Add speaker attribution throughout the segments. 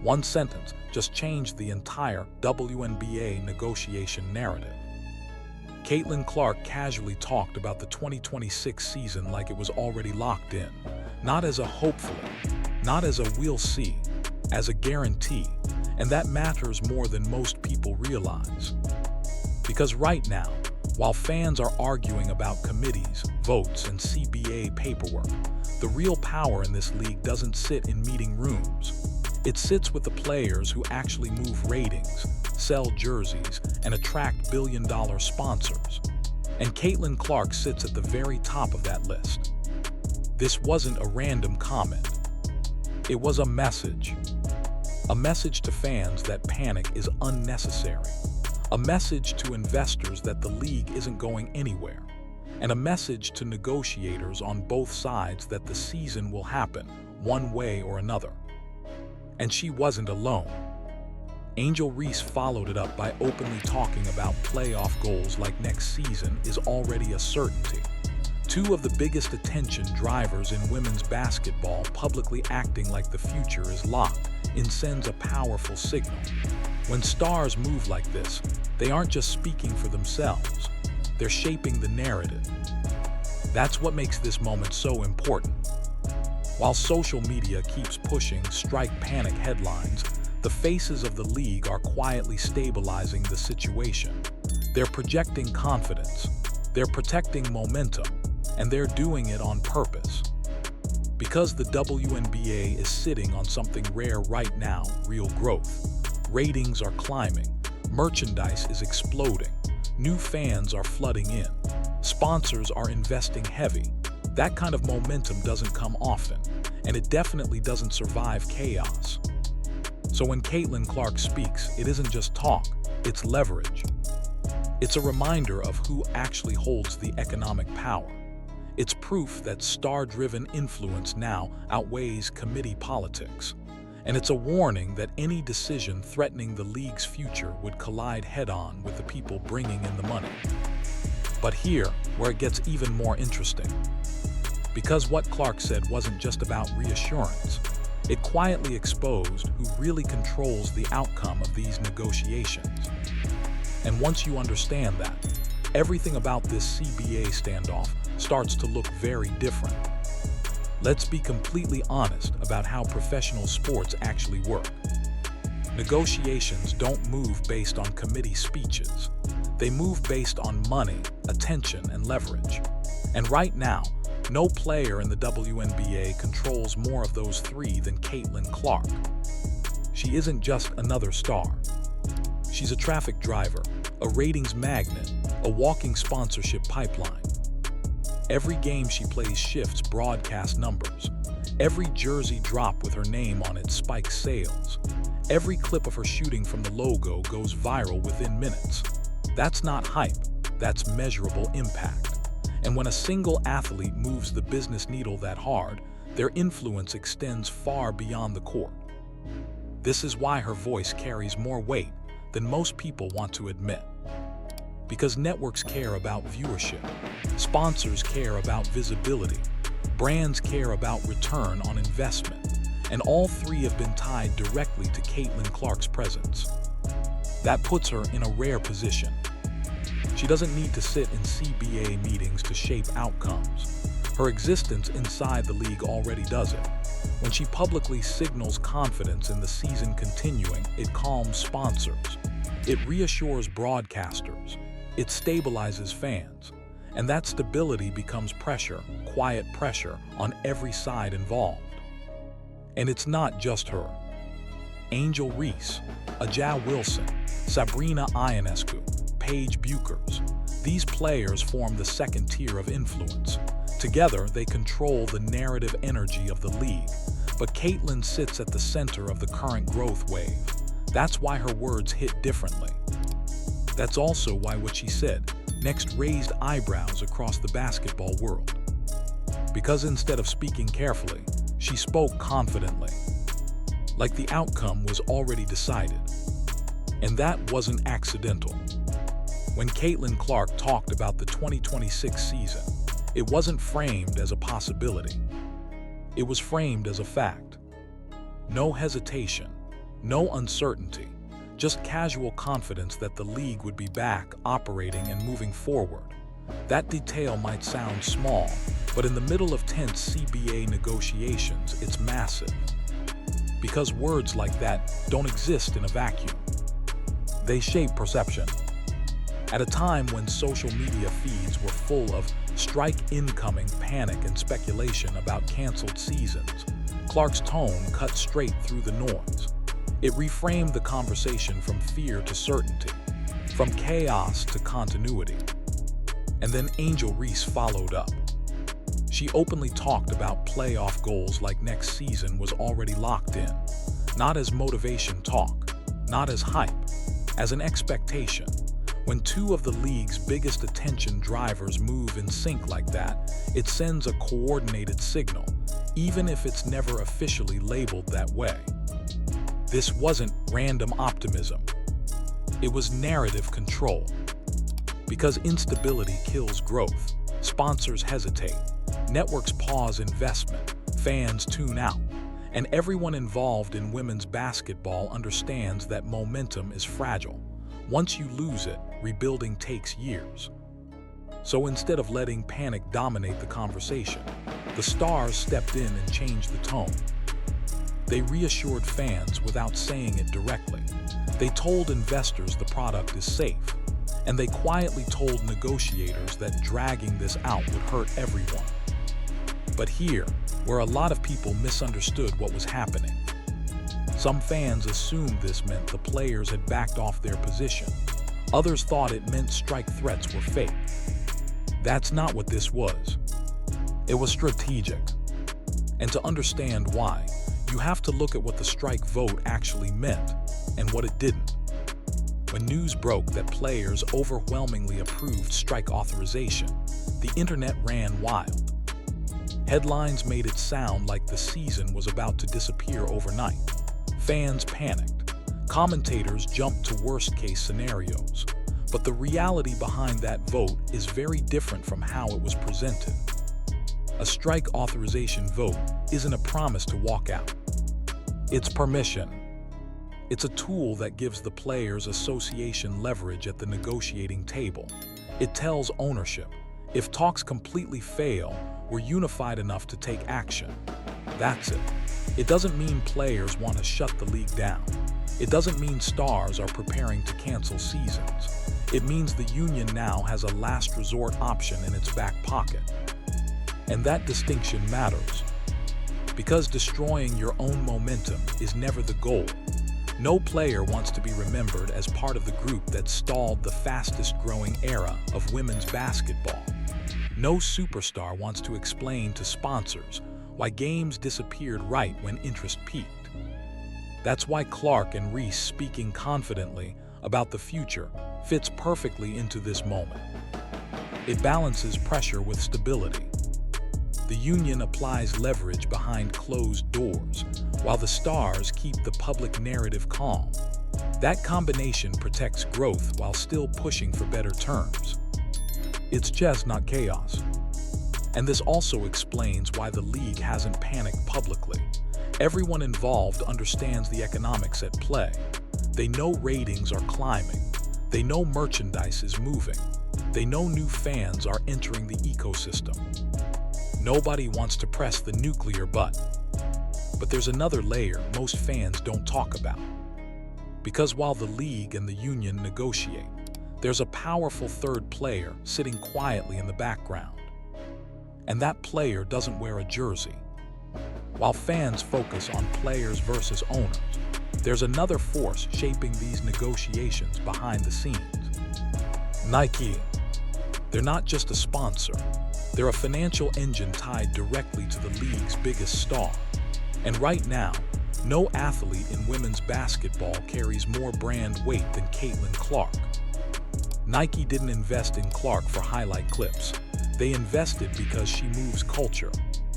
Speaker 1: One sentence just changed the entire WNBA negotiation narrative. Caitlin Clark casually talked about the 2026 season like it was already locked in, not as a hopefully, not as a we'll see, as a guarantee, and that matters more than most people realize. Because right now, while fans are arguing about committees, votes, and CBA paperwork, the real power in this league doesn't sit in meeting rooms. It sits with the players who actually move ratings, sell jerseys, and attract billion-dollar sponsors. And Caitlin Clark sits at the very top of that list. This wasn't a random comment. It was a message. A message to fans that panic is unnecessary. A message to investors that the league isn't going anywhere. And a message to negotiators on both sides that the season will happen, one way or another. And she wasn't alone. Angel Reese followed it up by openly talking about playoff goals like next season is already a certainty. Two of the biggest attention drivers in women's basketball publicly acting like the future is locked sends a powerful signal. When stars move like this, they aren't just speaking for themselves, they're shaping the narrative. That's what makes this moment so important. While social media keeps pushing strike panic headlines, the faces of the league are quietly stabilizing the situation. They're projecting confidence, they're protecting momentum, and they're doing it on purpose. Because the WNBA is sitting on something rare right now, real growth. Ratings are climbing, merchandise is exploding, new fans are flooding in, sponsors are investing heavy. That kind of momentum doesn't come often, and it definitely doesn't survive chaos. So when Caitlin Clark speaks, it isn't just talk, it's leverage. It's a reminder of who actually holds the economic power. It's proof that star-driven influence now outweighs committee politics. And it's a warning that any decision threatening the league's future would collide head-on with the people bringing in the money. But here, where it gets even more interesting. Because what Clark said wasn't just about reassurance, it quietly exposed who really controls the outcome of these negotiations. And once you understand that, everything about this CBA standoff starts to look very different. Let's be completely honest about how professional sports actually work. Negotiations don't move based on committee speeches. They move based on money, attention, and leverage. And right now, no player in the WNBA controls more of those three than Caitlin Clark. She isn't just another star. She's a traffic driver, a ratings magnet, a walking sponsorship pipeline. Every game she plays shifts broadcast numbers. Every jersey drop with her name on it spikes sales. Every clip of her shooting from the logo goes viral within minutes. That's not hype, that's measurable impact. And when a single athlete moves the business needle that hard, their influence extends far beyond the court. This is why her voice carries more weight than most people want to admit. Because networks care about viewership, sponsors care about visibility, brands care about return on investment, and all three have been tied directly to Caitlin Clark's presence. That puts her in a rare position. She doesn't need to sit in CBA meetings to shape outcomes. Her existence inside the league already does it. When she publicly signals confidence in the season continuing, it calms sponsors. It reassures broadcasters. It stabilizes fans. And that stability becomes pressure, quiet pressure, on every side involved. And it's not just her. Angel Reese, Aja Wilson, Sabrina Ionescu, Paige Buchers. These players form the second tier of influence. Together, they control the narrative energy of the league. But Caitlin sits at the center of the current growth wave. That's why her words hit differently. That's also why what she said next raised eyebrows across the basketball world. Because instead of speaking carefully, she spoke confidently. Like the outcome was already decided. And that wasn't accidental. When Caitlin Clark talked about the 2026 season, it wasn't framed as a possibility. It was framed as a fact. No hesitation, No uncertainty, just casual confidence that the league would be back, operating and moving forward. That detail might sound small, but in the middle of tense CBA negotiations, it's massive. Because words like that don't exist in a vacuum. They shape perception. At a time when social media feeds were full of strike incoming, panic, and speculation about canceled seasons, Clark's tone cut straight through the noise. It reframed the conversation from fear to certainty, from chaos to continuity. And then Angel Reese followed up. She openly talked about playoff goals like next season was already locked in, not as motivation talk, not as hype, as an expectation. When two of the league's biggest attention drivers move in sync like that, it sends a coordinated signal, even if it's never officially labeled that way. This wasn't random optimism. It was narrative control. Because instability kills growth, sponsors hesitate, networks pause investment, fans tune out, and everyone involved in women's basketball understands that momentum is fragile. Once you lose it, rebuilding takes years. So instead of letting panic dominate the conversation, the stars stepped in and changed the tone. They reassured fans without saying it directly. They told investors the product is safe. And they quietly told negotiators that dragging this out would hurt everyone. But here, where a lot of people misunderstood what was happening. Some fans assumed this meant the players had backed off their position. Others thought it meant strike threats were fake. That's not what this was. It was strategic. And to understand why, you have to look at what the strike vote actually meant and what it didn't. When news broke that players overwhelmingly approved strike authorization, the internet ran wild. Headlines made it sound like the season was about to disappear overnight. Fans panicked. Commentators jumped to worst-case scenarios. But the reality behind that vote is very different from how it was presented. A strike authorization vote isn't a promise to walk out. It's permission. It's a tool that gives the players' association leverage at the negotiating table. It tells ownership, if talks completely fail, we're unified enough to take action. That's it. It doesn't mean players want to shut the league down. It doesn't mean stars are preparing to cancel seasons. It means the union now has a last resort option in its back pocket. And that distinction matters. Because destroying your own momentum is never the goal. No player wants to be remembered as part of the group that stalled the fastest-growing era of women's basketball. No superstar wants to explain to sponsors why games disappeared right when interest peaked. That's why Clark and Reese speaking confidently about the future fits perfectly into this moment. It balances pressure with stability. The union applies leverage behind closed doors, while the stars keep the public narrative calm. That combination protects growth while still pushing for better terms. It's chess, not chaos. And this also explains why the league hasn't panicked publicly. Everyone involved understands the economics at play. They know ratings are climbing. They know merchandise is moving. They know new fans are entering the ecosystem. Nobody wants to press the nuclear button. But there's another layer most fans don't talk about. Because while the league and the union negotiate, there's a powerful third player sitting quietly in the background. And that player doesn't wear a jersey. While fans focus on players versus owners, there's another force shaping these negotiations behind the scenes. Nike. They're not just a sponsor. They're a financial engine tied directly to the league's biggest star. And right now, no athlete in women's basketball carries more brand weight than Caitlin Clark. Nike didn't invest in Clark for highlight clips. They invested because she moves culture.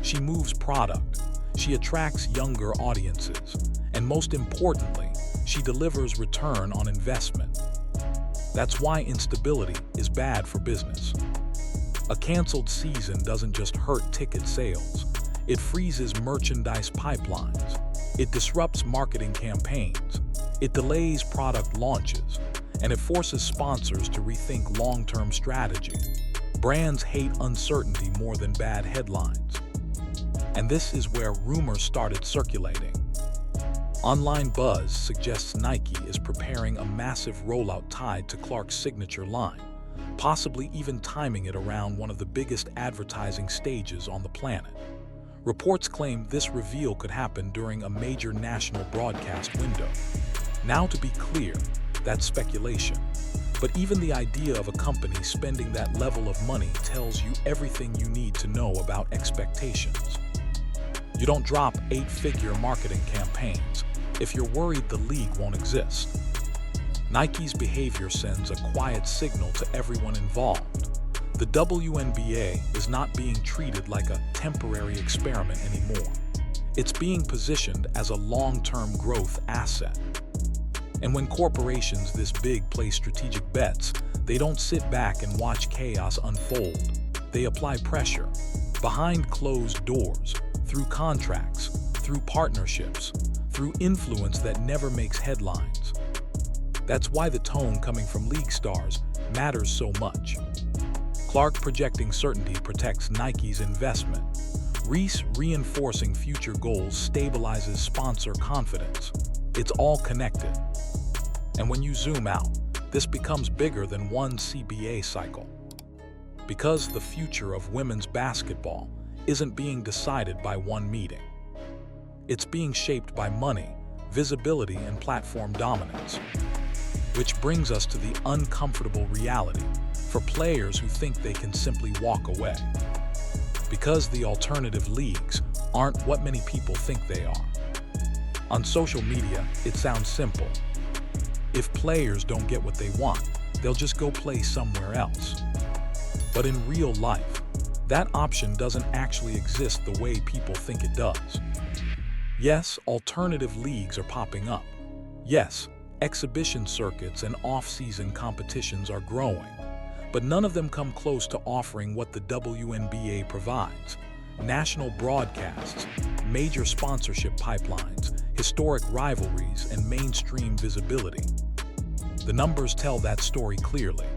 Speaker 1: She moves product. She attracts younger audiences. And most importantly, she delivers return on investment. That's why instability is bad for business. A canceled season doesn't just hurt ticket sales. It freezes merchandise pipelines. It disrupts marketing campaigns, it delays product launches, and it forces sponsors to rethink long-term strategy. Brands hate uncertainty more than bad headlines. And this is where rumors started circulating. Online buzz suggests Nike is preparing a massive rollout tied to Clark's signature line, possibly even timing it around one of the biggest advertising stages on the planet. Reports claim this reveal could happen during a major national broadcast window. Now, to be clear, that's speculation. But even the idea of a company spending that level of money tells you everything you need to know about expectations. You don't drop 8-figure marketing campaigns if you're worried the league won't exist. Nike's behavior sends a quiet signal to everyone involved. The WNBA is not being treated like a temporary experiment anymore. It's being positioned as a long-term growth asset. And when corporations this big place strategic bets, they don't sit back and watch chaos unfold. They apply pressure, behind closed doors, through contracts, through partnerships, through influence that never makes headlines. That's why the tone coming from league stars matters so much. Clark projecting certainty protects Nike's investment. Reese reinforcing future goals stabilizes sponsor confidence. It's all connected. And when you zoom out, this becomes bigger than one CBA cycle. Because the future of women's basketball isn't being decided by one meeting. It's being shaped by money, visibility, and platform dominance. Which brings us to the uncomfortable reality for players who think they can simply walk away. Because the alternative leagues aren't what many people think they are. On social media, it sounds simple. If players don't get what they want, they'll just go play somewhere else. But in real life, that option doesn't actually exist the way people think it does. Yes, alternative leagues are popping up. Yes, exhibition circuits and off-season competitions are growing. But none of them come close to offering what the WNBA provides: national broadcasts, major sponsorship pipelines, historic rivalries, and mainstream visibility. The numbers tell that story clearly.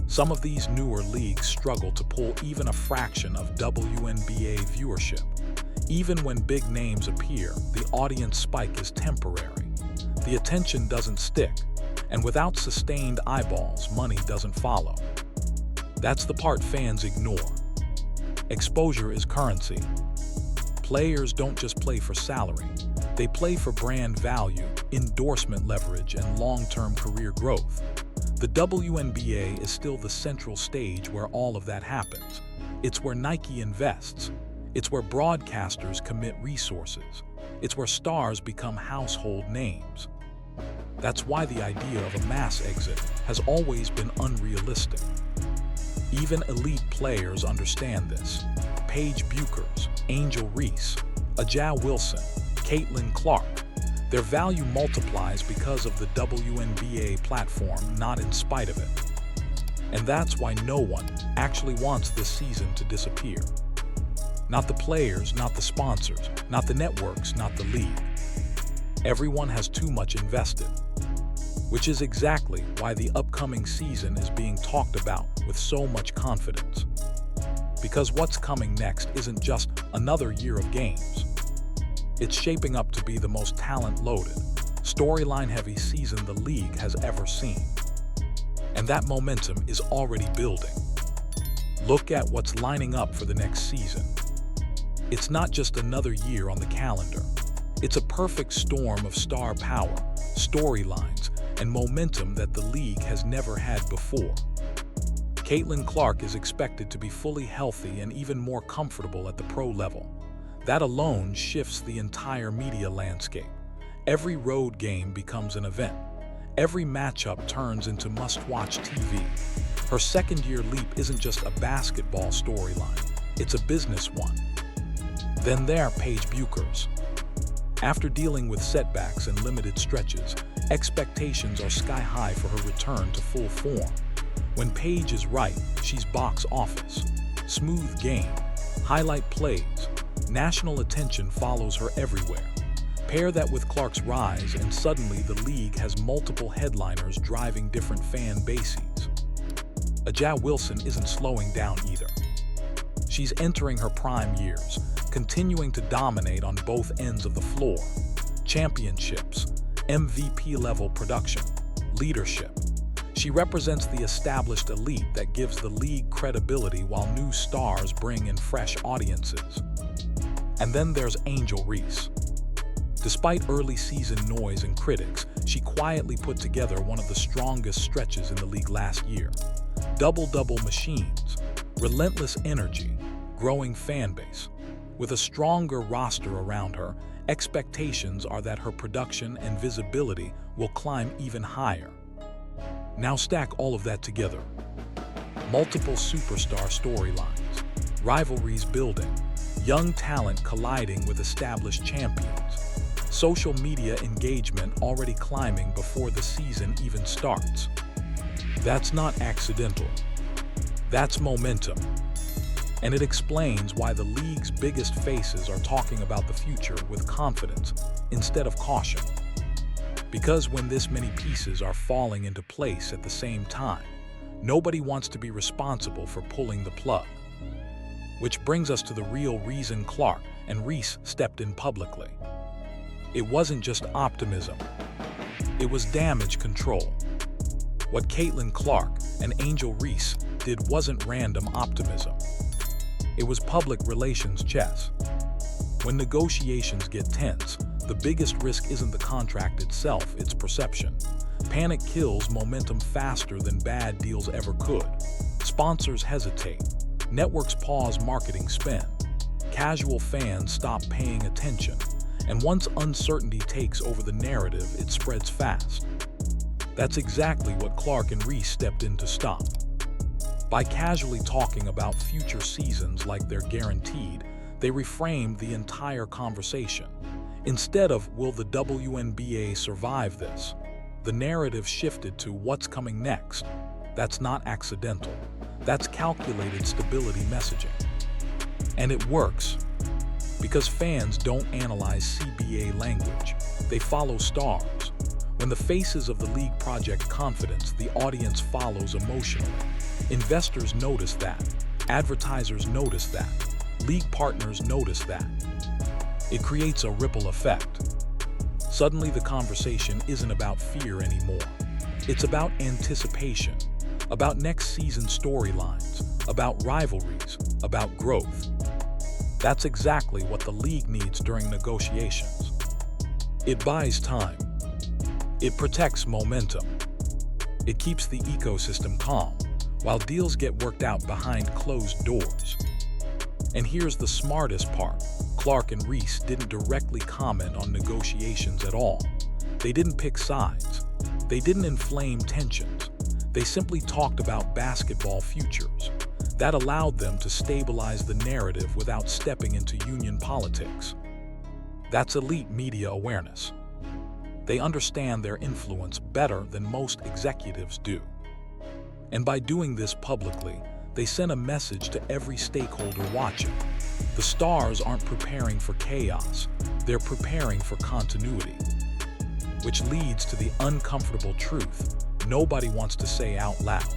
Speaker 1: Some of these newer leagues struggle to pull even a fraction of WNBA viewership. Even when big names appear, the audience spike is temporary. The attention doesn't stick, and without sustained eyeballs, money doesn't follow. That's the part fans ignore. Exposure is currency. Players don't just play for salary. They play for brand value, endorsement leverage, and long-term career growth. The WNBA is still the central stage where all of that happens. It's where Nike invests. It's where broadcasters commit resources. It's where stars become household names. That's why the idea of a mass exit has always been unrealistic. Even elite players understand this. Paige Buchers, Angel Reese, A'ja Wilson, Caitlin Clark. Their value multiplies because of the WNBA platform, not in spite of it. And that's why no one actually wants this season to disappear. Not the players, not the sponsors, not the networks, not the league. Everyone has too much invested. Which is exactly why the upcoming season is being talked about with so much confidence. Because what's coming next isn't just another year of games. It's shaping up to be the most talent-loaded, storyline-heavy season the league has ever seen. And that momentum is already building. Look at what's lining up for the next season. It's not just another year on the calendar. It's a perfect storm of star power, storylines, and momentum that the league has never had before. Caitlin Clark is expected to be fully healthy and even more comfortable at the pro level. That alone shifts the entire media landscape. Every road game becomes an event. Every matchup turns into must-watch TV. Her second-year leap isn't just a basketball storyline, it's a business one. Then there, Paige Buchers. After dealing with setbacks and limited stretches, expectations are sky-high for her return to full form. When Paige is right, she's box office. Smooth game, highlight plays, national attention follows her everywhere. Pair that with Clark's rise, and suddenly the league has multiple headliners driving different fan bases. A'ja Wilson isn't slowing down either. She's entering her prime years, continuing to dominate on both ends of the floor. Championships, MVP-level production, leadership. She represents the established elite that gives the league credibility while new stars bring in fresh audiences. And then there's Angel Reese. Despite early season noise and critics, she quietly put together one of the strongest stretches in the league last year. Double-double machines, relentless energy, growing fan base. With a stronger roster around her, expectations are that her production and visibility will climb even higher. Now stack all of that together. Multiple superstar storylines, rivalries building, young talent colliding with established champions, social media engagement already climbing before the season even starts. That's not accidental. That's momentum. And it explains why the league's biggest faces are talking about the future with confidence instead of caution. Because when this many pieces are falling into place at the same time, nobody wants to be responsible for pulling the plug. Which brings us to the real reason Clark and Reese stepped in publicly. It wasn't just optimism. It was damage control. What Caitlin Clark and Angel Reese did wasn't random optimism. It was public relations chess. When negotiations get tense, the biggest risk isn't the contract itself, it's perception. Panic kills momentum faster than bad deals ever could. Sponsors hesitate. Networks pause marketing spend. Casual fans stop paying attention. And once uncertainty takes over the narrative, it spreads fast. That's exactly what Clark and Reese stepped in to stop. By casually talking about future seasons like they're guaranteed, they reframed the entire conversation. Instead of, will the WNBA survive this? The narrative shifted to what's coming next. That's not accidental. That's calculated stability messaging. And it works. Because fans don't analyze CBA language. They follow stars. When the faces of the league project confidence, the audience follows emotionally. Investors notice that. Advertisers notice that. League partners notice that. It creates a ripple effect. Suddenly the conversation isn't about fear anymore. It's about anticipation, about next season storylines, about rivalries, about growth. That's exactly what the league needs during negotiations. It buys time. It protects momentum. It keeps the ecosystem calm, while deals get worked out behind closed doors. And here's the smartest part. Clark and Reese didn't directly comment on negotiations at all. They didn't pick sides. They didn't inflame tensions. They simply talked about basketball futures. That allowed them to stabilize the narrative without stepping into union politics. That's elite media awareness. They understand their influence better than most executives do. And by doing this publicly, they sent a message to every stakeholder watching. The stars aren't preparing for chaos, they're preparing for continuity. Which leads to the uncomfortable truth nobody wants to say out loud.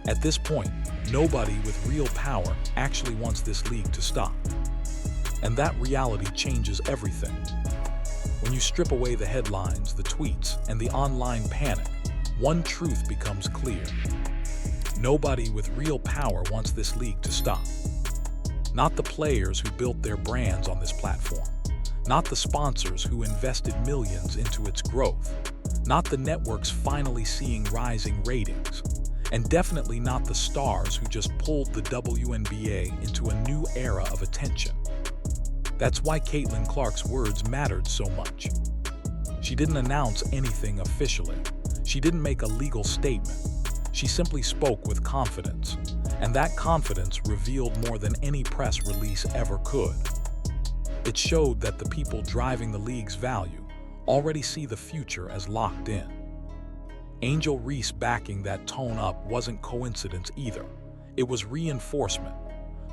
Speaker 1: At this point, nobody with real power actually wants this league to stop. And that reality changes everything. When you strip away the headlines, the tweets, and the online panic, one truth becomes clear. Nobody with real power wants this league to stop. Not the players who built their brands on this platform. Not the sponsors who invested millions into its growth. Not the networks finally seeing rising ratings. And definitely not the stars who just pulled the WNBA into a new era of attention. That's why Caitlin Clark's words mattered so much. She didn't announce anything officially. She didn't make a legal statement. She simply spoke with confidence. And that confidence revealed more than any press release ever could. It showed that the people driving the league's value already see the future as locked in. Angel Reese backing that tone up wasn't coincidence either. It was reinforcement.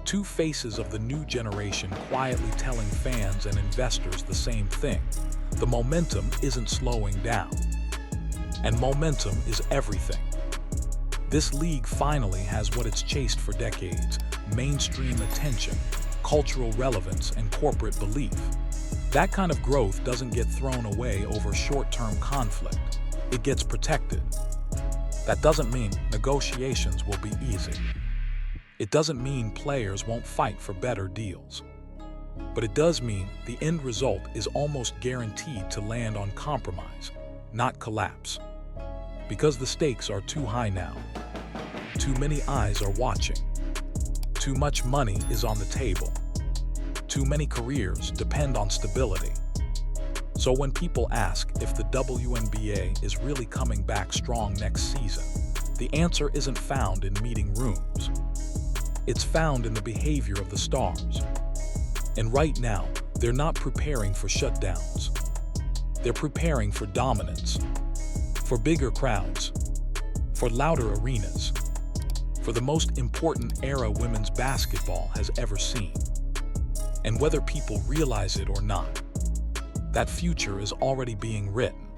Speaker 1: Two faces of the new generation quietly telling fans and investors the same thing. The momentum isn't slowing down. And momentum is everything. This league finally has what it's chased for decades: mainstream attention, cultural relevance, and corporate belief. That kind of growth doesn't get thrown away over short-term conflict. It gets protected. That doesn't mean negotiations will be easy. It doesn't mean players won't fight for better deals. But it does mean the end result is almost guaranteed to land on compromise, not collapse. Because the stakes are too high now. Too many eyes are watching. Too much money is on the table. Too many careers depend on stability. So when people ask if the WNBA is really coming back strong next season, the answer isn't found in meeting rooms. It's found in the behavior of the stars. And right now, they're not preparing for shutdowns. They're preparing for dominance, for bigger crowds, for louder arenas, for the most important era women's basketball has ever seen. And whether people realize it or not, that future is already being written.